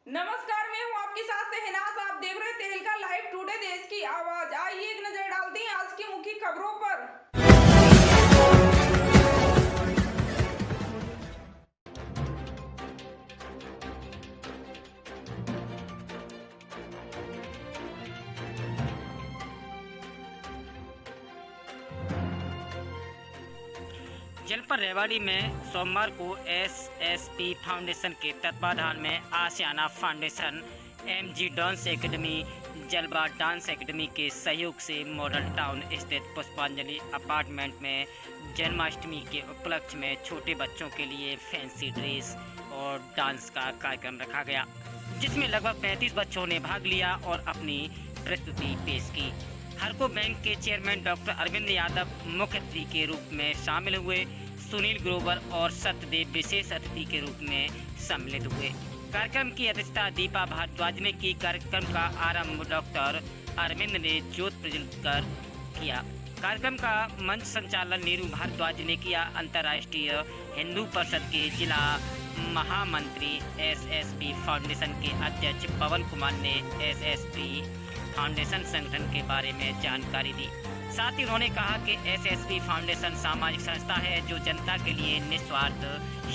नमस्कार, मैं हूं आपके साथ शहनाज। आप देख रहे हैं तहलका लाइव टुडे देश की आवाज। आइए एक नजर डालते हैं आज की मुख्य खबरों पर। जनपद रेवाड़ी में सोमवार को एसएसपी फाउंडेशन के तत्वाधान में आशियाना फाउंडेशन, एमजी डांस एकेडमी, जलवा डांस एकेडमी के सहयोग से मॉडल टाउन स्थित पुष्पांजलि अपार्टमेंट में जन्माष्टमी के उपलक्ष्य में छोटे बच्चों के लिए फैंसी ड्रेस और डांस का कार्यक्रम रखा गया, जिसमें लगभग 35 बच्चों ने भाग लिया और अपनी प्रस्तुति पेश की। हरको बैंक के चेयरमैन डॉक्टर अरविंद यादव मुख्य अतिथि के रूप में शामिल हुए। सुनील ग्रोवर और सत्यदेव विशेष अतिथि के रूप में सम्मिलित हुए। कार्यक्रम की अध्यक्षता दीपा भारद्वाज ने की। कार्यक्रम का आरंभ डॉक्टर अरविंद ने ज्योत प्रज्वलित कर किया। कार्यक्रम का मंच संचालन नीरू भारद्वाज ने किया। अंतर्राष्ट्रीय हिंदू परिषद के जिला महामंत्री एसएसपी फाउंडेशन के अध्यक्ष पवन कुमार ने एसएसपी फाउंडेशन संगठन के बारे में जानकारी दी। साथ ही उन्होंने कहा कि एसएसपी फाउंडेशन सामाजिक संस्था है जो जनता के लिए निस्वार्थ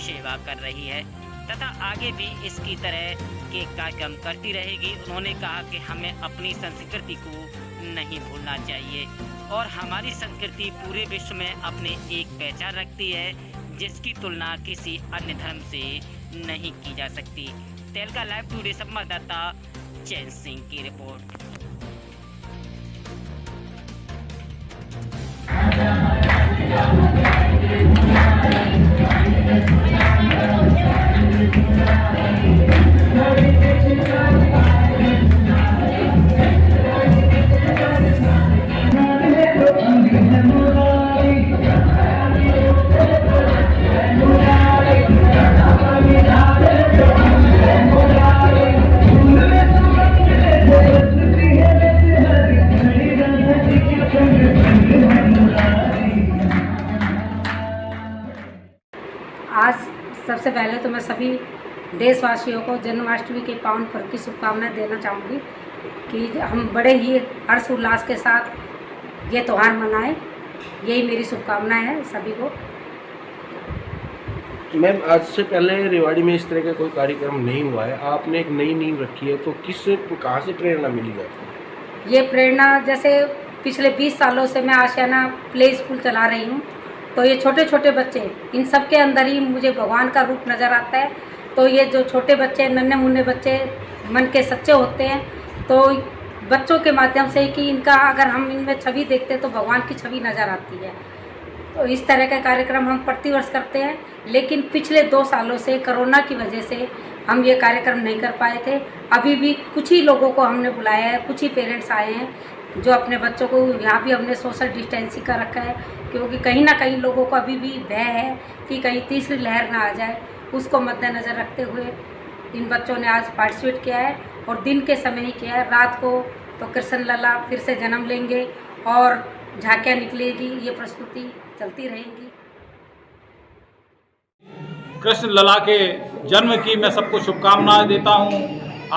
सेवा कर रही है तथा आगे भी इसकी तरह के कार्यक्रम करती रहेगी। उन्होंने कहा कि हमें अपनी संस्कृति को नहीं भूलना चाहिए और हमारी संस्कृति पूरे विश्व में अपनी एक पहचान रखती है जिसकी तुलना किसी अन्य धर्म से नहीं की जा सकती। तहलका लाइव टुडे संवाददाता चैन सिंह की रिपोर्ट। आज सबसे पहले तो मैं सभी देशवासियों को जन्माष्टमी के पावन पर्व की शुभकामनाएं देना चाहूँगी कि हम बड़े ही हर्ष उल्लास के साथ ये त्यौहार मनाएं। यही मेरी शुभकामनाएं है सभी को। मैम, आज से पहले रेवाड़ी में इस तरह का कोई कार्यक्रम नहीं हुआ है, आपने एक नई नींव रखी है, तो कहाँ से प्रेरणा मिली आपको? ये प्रेरणा जैसे पिछले 20 सालों से मैं आशियाना प्ले स्कूल चला रही हूँ, तो ये छोटे छोटे बच्चे, इन सब के अंदर ही मुझे भगवान का रूप नज़र आता है। तो ये जो छोटे बच्चे, नन्हे मुन्ने बच्चे मन के सच्चे होते हैं, तो बच्चों के माध्यम से कि इनका अगर हम इनमें छवि देखते हैं तो भगवान की छवि नज़र आती है। तो इस तरह का कार्यक्रम हम प्रतिवर्ष करते हैं, लेकिन पिछले 2 सालों से कोरोना की वजह से हम ये कार्यक्रम नहीं कर पाए थे। अभी भी कुछ ही लोगों को हमने बुलाया है, कुछ ही पेरेंट्स आए हैं जो अपने बच्चों को, यहाँ भी हमने सोशल डिस्टेंसिंग का रखा है क्योंकि कहीं ना कहीं लोगों को अभी भी भय है कि कहीं तीसरी लहर ना आ जाए। उसको मद्देनज़र रखते हुए इन बच्चों ने आज पार्टिसिपेट किया है और दिन के समय ही किया है। रात को तो कृष्ण लला फिर से जन्म लेंगे और झांकियाँ निकलेगी, ये प्रस्तुति चलती रहेगी। कृष्ण लला के जन्म की मैं सबको शुभकामनाएं देता हूं।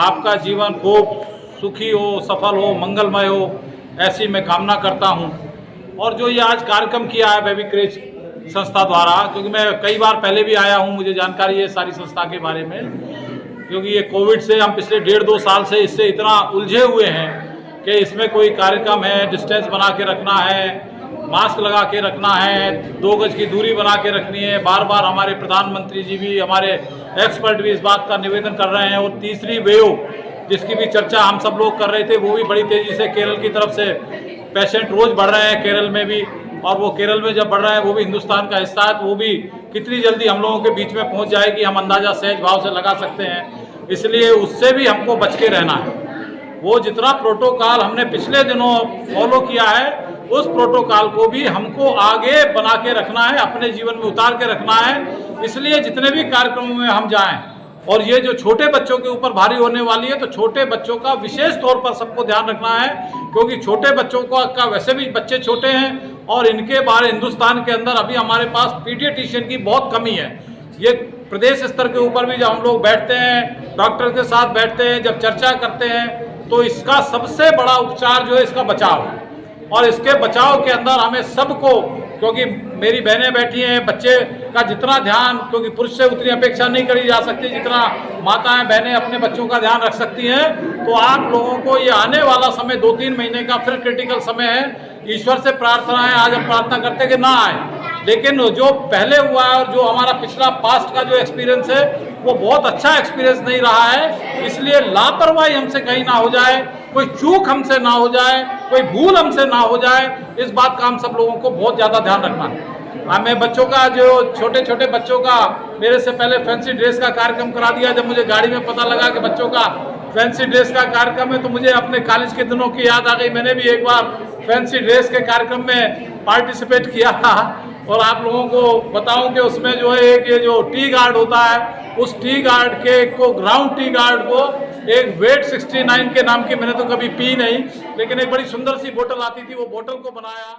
आपका जीवन खूब सुखी हो, सफल हो, मंगलमय हो, ऐसी मैं कामना करता हूं। और जो ये आज कार्यक्रम किया है बेबी क्रेज संस्था द्वारा, क्योंकि मैं कई बार पहले भी आया हूं, मुझे जानकारी है सारी संस्था के बारे में, क्योंकि ये कोविड से हम पिछले 1.5-2 साल से इससे इतना उलझे हुए हैं कि इसमें कोई कार्यक्रम है, डिस्टेंस बना के रखना है, मास्क लगा के रखना है, 2 गज की दूरी बना के रखनी है। बार बार हमारे प्रधानमंत्री जी भी, हमारे एक्सपर्ट भी इस बात का निवेदन कर रहे हैं। और तीसरी वेव जिसकी भी चर्चा हम सब लोग कर रहे थे, वो भी बड़ी तेज़ी से केरल की तरफ से पेशेंट रोज़ बढ़ रहे हैं केरल में भी, और वो केरल में जब बढ़ रहे हैं वो भी हिंदुस्तान का हिस्सा है, तो वो भी कितनी जल्दी हम लोगों के बीच में पहुंच जाएगी हम अंदाज़ा सहज भाव से लगा सकते हैं। इसलिए उससे भी हमको बच के रहना है। वो जितना प्रोटोकॉल हमने पिछले दिनों फॉलो किया है, उस प्रोटोकॉल को भी हमको आगे बना के रखना है, अपने जीवन में उतार के रखना है। इसलिए जितने भी कार्यक्रमों में हम जाएं, और ये जो छोटे बच्चों के ऊपर भारी होने वाली है, तो छोटे बच्चों का विशेष तौर पर सबको ध्यान रखना है, क्योंकि छोटे बच्चों का वैसे भी बच्चे छोटे हैं और इनके बारे हिंदुस्तान के अंदर अभी हमारे पास पीडियाट्रिशियन की बहुत कमी है। ये प्रदेश स्तर के ऊपर भी जब हम लोग बैठते हैं, डॉक्टर के साथ बैठते हैं, जब चर्चा करते हैं, तो इसका सबसे बड़ा उपचार जो है इसका बचाव है। और इसके बचाव के अंदर हमें सबको, क्योंकि मेरी बहनें बैठी हैं, बच्चे का जितना ध्यान, क्योंकि पुरुष से उतनी अपेक्षा नहीं करी जा सकती जितना माताएं बहनें अपने बच्चों का ध्यान रख सकती हैं, तो आप लोगों को ये आने वाला समय 2-3 महीने का फिर क्रिटिकल समय है। ईश्वर से प्रार्थना है, आज हम प्रार्थना करते हैं कि ना आए, लेकिन जो पहले हुआ है और जो हमारा पिछला पास्ट का जो एक्सपीरियंस है वो बहुत अच्छा एक्सपीरियंस नहीं रहा है। इसलिए लापरवाही हमसे कहीं ना हो जाए, कोई चूक हमसे ना हो जाए, कोई भूल हमसे ना हो जाए, इस बात का हम सब लोगों को बहुत ज़्यादा ध्यान रखना है। हमें बच्चों का, जो छोटे छोटे बच्चों का, मेरे से पहले फैंसी ड्रेस का कार्यक्रम करा दिया। जब मुझे गाड़ी में पता लगा कि बच्चों का फैंसी ड्रेस का कार्यक्रम है तो मुझे अपने कॉलेज के दिनों की याद आ गई। मैंने भी एक बार फैंसी ड्रेस के कार्यक्रम में पार्टिसिपेट किया था। और आप लोगों को बताऊं कि उसमें जो है एक ये जो टी गार्ड होता है, उस टी गार्ड के को, ग्राउंड टी गार्ड को, एक वेट 69 के नाम की, मैंने तो कभी पी नहीं, लेकिन एक बड़ी सुंदर सी बोतल आती थी, वो बोतल को बनाया।